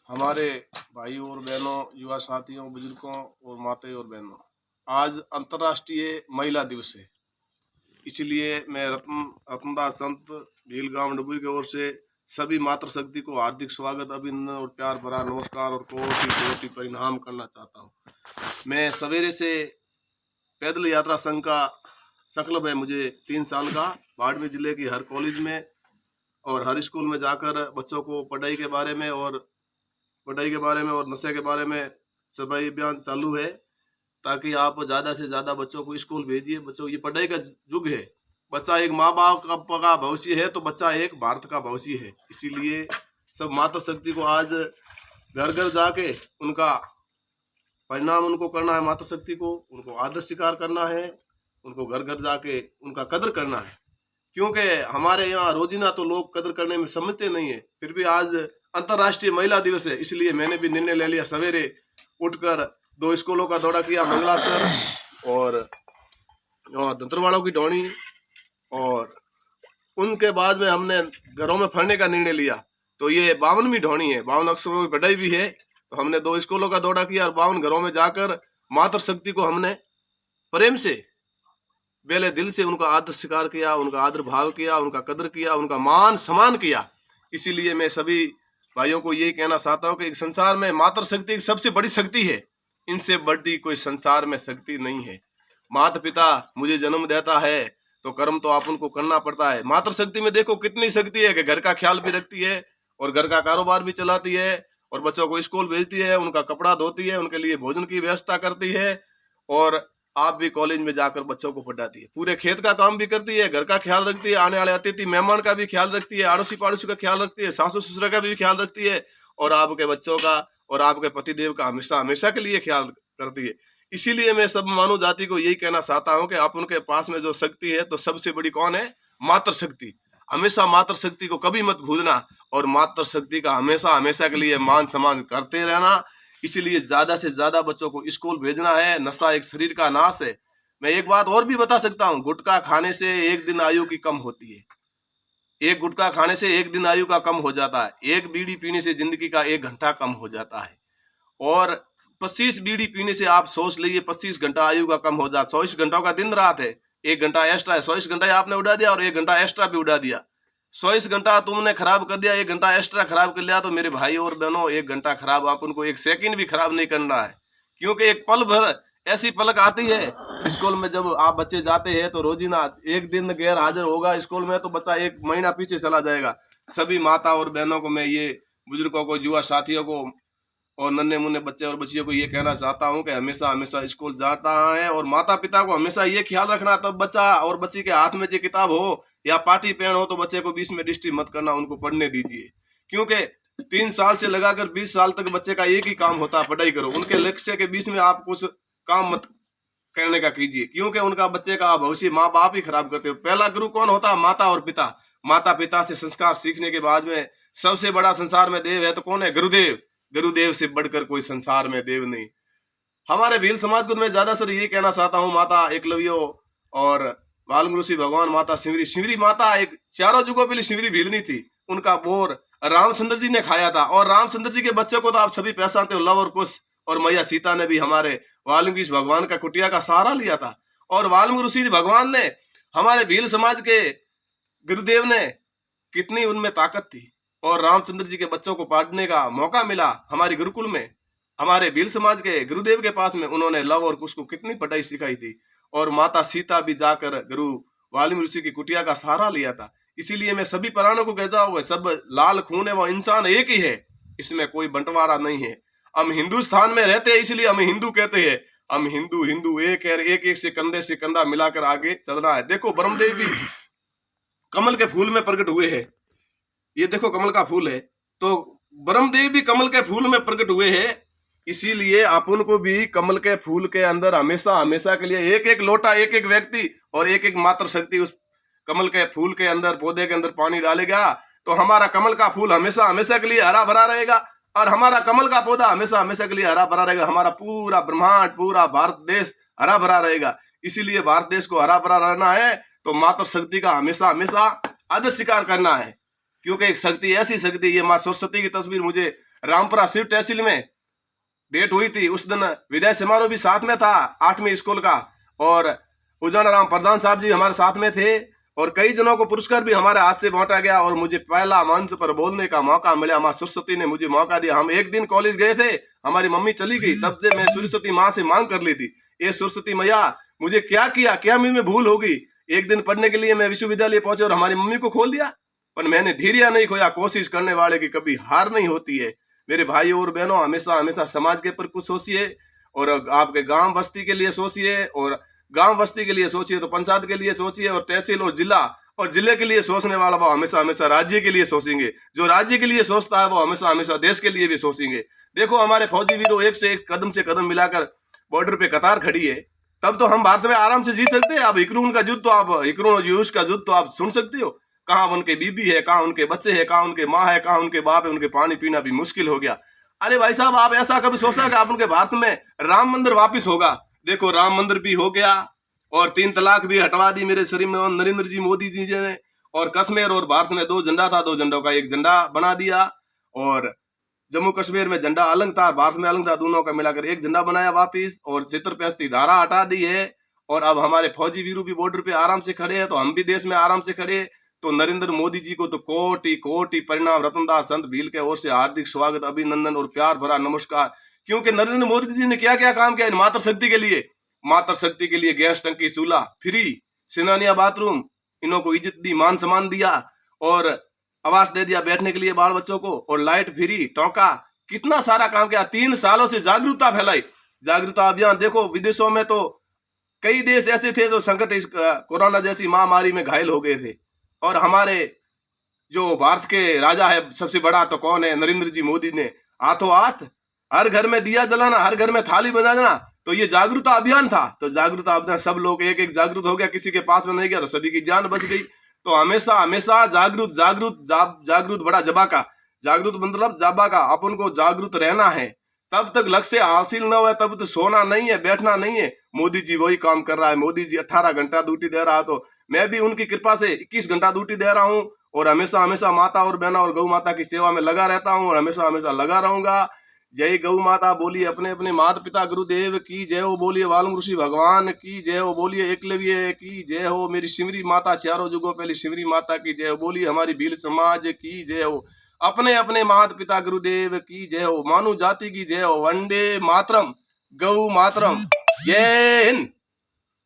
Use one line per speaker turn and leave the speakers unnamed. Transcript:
हमारे भाई और बहनों, युवा साथियों, बुजुर्गों और माताएं और बहनों, आज अंतर्राष्ट्रीय महिला दिवस है। इसलिए मैं रतनदास संत भील गांव डुबरी की ओर से सभी मातृशक्ति को हार्दिक स्वागत, अभिनंदन और प्यार भरा नमस्कार और कोटि कोटि प्रणाम करना चाहता हूँ। मैं सवेरे से पैदल यात्रा संघ का संकल्प है मुझे 3 साल का, बाड़मेर जिले की हर कॉलेज में और हर स्कूल में जाकर बच्चों को पढ़ाई के बारे में और नशे के बारे में सफाई अभियान चालू है, ताकि आप ज़्यादा से ज़्यादा बच्चों को स्कूल भेजिए। बच्चों, ये पढ़ाई का युग है। बच्चा एक माँ बाप का भविष्य है, तो बच्चा एक भारत का भविष्य है। इसीलिए सब मातृशक्ति को आज घर घर जाके उनका परिणाम उनको करना है। मातृशक्ति को उनको आदर स्वीकार करना है, उनको घर घर जाके उनका कदर करना है। क्योंकि हमारे यहाँ रोजीना तो लोग कदर करने में समझते नहीं है, फिर भी आज अंतर्राष्ट्रीय महिला दिवस है, इसलिए मैंने भी निर्णय ले लिया। सवेरे उठकर 2 स्कूलों का दौरा किया, मंगलासर और दंतरवाड़ों की डोनी, और उनके बाद में हमने घरों में फरने का निर्णय लिया। तो ये 52वीं ढोनी है, 52 अक्षरों की पढ़ाई भी है। तो हमने 2 स्कूलों का दौरा किया और 52 घरों में जाकर मातृशक्ति को हमने प्रेम से, पहले दिल से उनका आदर स्वीकार किया, उनका आदर भाव किया, उनका कदर किया, उनका मान सम्मान किया। इसीलिए मैं सभी भाइयों को यही कहना चाहता हूँ कि संसार में मातृशक्ति एक सबसे बड़ी शक्ति है। इनसे बड़ी कोई संसार में शक्ति नहीं है। माता पिता मुझे जन्म देता है तो कर्म तो आप उनको करना पड़ता है। मातृशक्ति में देखो कितनी शक्ति है कि घर का ख्याल भी रखती है और घर का कारोबार भी चलाती है और बच्चों को स्कूल भेजती है, उनका कपड़ा धोती है, उनके लिए भोजन की व्यवस्था करती है, और आप भी कॉलेज में जाकर बच्चों को पढ़ाती है। पूरे खेत का काम भी करती है, घर का ख्याल रखती है, आने वाले अतिथि मेहमान का भी ख्याल रखती है, आड़ोसी पड़ोसी का ख्याल रखती है, सासू ससुर का भी ख्याल रखती है, और आपके बच्चों का और आपके पतिदेव का हमेशा हमेशा के लिए ख्याल करती है। इसीलिए मैं सब मानव जाति को यही कहना चाहता हूँ कि आप उनके पास में जो शक्ति है, तो सबसे बड़ी कौन है? मातृशक्ति। हमेशा मातृशक्ति को कभी मत भूलना और मातृशक्ति का हमेशा हमेशा के लिए मान सम्मान करते रहना। इसलिए ज्यादा से ज्यादा बच्चों को स्कूल भेजना है। नशा एक शरीर का नाश है। मैं एक बात और भी बता सकता हूँ, गुटखा खाने से 1 दिन आयु की कम होती है। एक गुटखा खाने से 1 दिन आयु का कम हो जाता है। एक बीड़ी पीने से जिंदगी का 1 घंटा कम हो जाता है। और 25 बीड़ी पीने से आप सोच लीजिए 25 घंटा आयु का कम हो जाता। 24 घंटों का दिन रात है, 1 घंटा एक्स्ट्रा है। 24 घंटा आपने उड़ा दिया और 1 घंटा एक्स्ट्रा भी उड़ा दिया। 24 घंटा तुमने खराब कर दिया, 1 घंटा एक्स्ट्रा खराब कर लिया। तो मेरे भाई और बहनों, 1 घंटा खराब, आप उनको 1 सेकंड भी खराब नहीं करना है। क्योंकि एक पल भर ऐसी पलक आती है स्कूल में, जब आप बच्चे जाते हैं तो रोजीना 1 दिन गैर हाजिर होगा स्कूल में, तो बच्चा 1 महीना पीछे चला जाएगा। सभी माता और बहनों को मैं ये, बुजुर्गों को, युवा साथियों को और नन्हे मुन्ने बच्चे और बच्चियों को ये कहना चाहता हूँ कि हमेशा हमेशा स्कूल जाता है। और माता पिता को हमेशा ये ख्याल रखना, तब बच्चा और बच्ची के हाथ में जो किताब हो या पार्टी पेन हो तो बच्चे को बीच में डिस्टर्ब मत करना, उनको पढ़ने दीजिए। क्योंकि 3 साल से लगाकर 20 साल तक बच्चे का एक ही काम होता है, पढ़ाई करो। उनके लक्ष्य के बीच में आप कुछ काम मत करने का कीजिए, क्योंकि उनका बच्चे का भविष्य माँ बाप ही खराब करते हो। पहला गुरु कौन होता है? माता और पिता। माता पिता से संस्कार सीखने के बाद में सबसे बड़ा संसार में देव है तो कौन है? गुरुदेव। गुरुदेव से बढ़कर कोई संसार में देव नहीं। हमारे भील समाज को मैं ज्यादा सर ये कहना चाहता हूँ, माता एकलव्य और वाल्मीकि ऋषि भगवान, माता शिवरी माता एक 4 युगों पहले शिवरी भीलनी थी। उनका बोर रामचंद्र जी ने खाया था, और रामचंद्र जी के बच्चे को तो आप सभी पहचानते हो, लव और कुश। और मैया सीता ने भी हमारे वाल्मीकि भगवान का कुटिया का सहारा लिया था। और वाल्मीकि ऋषि भगवान ने, हमारे भील समाज के गुरुदेव ने, कितनी उनमें ताकत थी, और रामचंद्र जी के बच्चों को पढ़ने का मौका मिला हमारे गुरुकुल में। हमारे भील समाज के गुरुदेव के पास में उन्होंने लव और कुश को कितनी पढ़ाई सिखाई थी। और माता सीता भी जाकर गुरु वाल्मीकि ऋषि की कुटिया का सहारा लिया था। इसीलिए मैं सभी प्राणों को कहता हूँ, सब लाल खून है, वो इंसान एक ही है, इसमें कोई बंटवारा नहीं है। हम हिंदुस्तान में रहते हैं, इसलिए हम हिंदू कहते हैं। हम हिंदू एक है, एक से कंधा मिलाकर आगे चलना है। देखो ब्रह्मदेव भी कमल के फूल में प्रकट हुए हैं। ये देखो कमल का फूल है, तो ब्रह्मदेव भी कमल के फूल में प्रकट हुए हैं। इसीलिए अपन को भी कमल के फूल के अंदर हमेशा हमेशा के लिए एक लोटा, एक व्यक्ति और एक मातृशक्ति उस कमल के फूल के अंदर, पौधे के अंदर पानी डालेगा, तो हमारा कमल का फूल हमेशा हमेशा के लिए हरा भरा रहेगा, और हमारा कमल का पौधा हमेशा हमेशा के लिए हरा भरा रहेगा। हमारा पूरा ब्रह्मांड, पूरा भारत देश हरा भरा रहेगा। इसीलिए भारत देश को हरा भरा रहना है तो मातृशक्ति का हमेशा हमेशा आदर स्वीकार करना है। क्योंकि एक शक्ति, ऐसी शक्ति, ये माँ सरस्वती की तस्वीर मुझे रामपुरा शिव तहसील में भेंट हुई थी। उस दिन विदाई समारोह भी साथ में था 8वीं स्कूल का, और उजाना राम प्रधान साहब जी हमारे साथ में थे, और कई जनों को पुरस्कार भी हमारे हाथ से बांटा गया, और मुझे पहला मंच पर बोलने का मौका मिला। माँ सरस्वती ने मुझे मौका दिया। हम एक दिन कॉलेज गए थे, हमारी मम्मी चली गई, तब से मैं सरस्वती माँ से मांग कर ली थी, ये सरस्वती मैया मुझे क्या किया, क्या मुझ में भूल होगी। एक दिन पढ़ने के लिए मैं विश्वविद्यालय पहुंचे और हमारी मम्मी को खोल दिया, पर मैंने धैर्य नहीं खोया। कोशिश करने वाले की कभी हार नहीं होती है। मेरे भाई और बहनों, हमेशा हमेशा समाज के ऊपर कुछ सोचिए, और आपके गांव बस्ती के लिए सोचिए, और गांव बस्ती के लिए सोचिए तो पंचायत के लिए सोचिए, और तहसील और जिले के लिए सोचने वाला वो हमेशा हमेशा राज्य के लिए सोचेंगे। जो राज्य के लिए सोचता है वो हमेशा हमेशा देश के लिए भी सोचेंगे। देखो हमारे फौजी वीरों एक से एक कदम मिलाकर बॉर्डर पे कतार खड़ी है, तब तो हम भारत में आराम से जी सकते हैं। अब हिकरून का युद्ध तो आप हिकरून यूस का युद्ध तो आप सुन सकते हो, कहाँ उनके बीबी है, कहाँ उनके बच्चे है, कहाँ उनके माँ है, कहाँ उनके बाप है, उनके पानी पीना भी मुश्किल हो गया। अरे भाई साहब, आप ऐसा कभी सोचा कि आप उनके भारत में राम मंदिर वापिस होगा? देखो राम मंदिर भी हो गया, और 3 तलाक भी हटवा दी मेरे शरीर में नरेंद्र जी मोदी जी ने, और कश्मीर और भारत में 2 झंडा था, 2 झंडों का 1 झंडा बना दिया, और जम्मू कश्मीर में झंडा अलग था, भारत में अलग था, दोनों का मिलाकर 1 झंडा बनाया वापिस, और 70-65 धारा हटा दी है। और अब हमारे फौजी वीरों भी बॉर्डर पे आराम से खड़े हैं, तो हम भी देश में आराम से खड़े। तो नरेंद्र मोदी जी को तो कोटि कोटि परिणाम, रतनदास संत भील के ओर से हार्दिक स्वागत, अभिनंदन और प्यार भरा नमस्कार। क्योंकि नरेंद्र मोदी जी ने क्या क्या काम किया मातृ शक्ति के लिए। मातृ शक्ति के लिए गैस टंकी, चूल्हा फ्री, सेनानिया बाथरूम, इन्हों को इज्जत दी, मान सम्मान दिया, और आवास दे दिया बैठने के लिए बाल बच्चों को, और लाइट फ्री, टोका, कितना सारा काम किया। 3 सालों से जागरूकता फैलाई, जागरूकता अभियान। देखो विदेशों में तो कई देश ऐसे थे जो संकट इस कोरोना जैसी महामारी में घायल हो गए थे, और हमारे जो भारत के राजा है सबसे बड़ा तो कौन है? नरेंद्र जी मोदी ने हाथों हाथ हर घर में दिया जलाना, हर घर में थाली बजाना, तो ये जागरूकता अभियान था। तो जागरूकता अभियान, सब लोग एक एक जागरूक हो गया, किसी के पास में नहीं गया तो सभी की जान बच गई। तो हमेशा हमेशा जागरूक जागरूक जागरूक बड़ा जबा का, जागरूक मतलब जाबा का, अपन को जागरूक रहना है। तब तक लक्ष्य हासिल न हुआ तब तो सोना नहीं है, बैठना नहीं है। मोदी जी वही काम कर रहा है। मोदी जी 18 घंटा ड्यूटी दे रहा है, तो मैं भी उनकी कृपा से 21 घंटा ड्यूटी दे रहा हूँ, और हमेशा हमेशा माता और बहना और गौ माता की सेवा में लगा रहता हूँ, और हमेशा हमेशा लगा रहूंगा। जय गौ माता। बोलिए अपने अपने माता पिता गुरुदेव की जय हो, बोलिए वाल्मीकि ऋषि भगवान की जय हो, बोलिए एकलव्य की जय हो, मेरी सिमरी माता चारों जुगों पहली सिमरी माता की जय हो, बोलिए हमारी भील समाज की जय हो, अपने अपने माता पिता गुरुदेव की जय हो, मानव जाति की जय हो। वंदे मातरम, गौ मातरम, जय हिंद।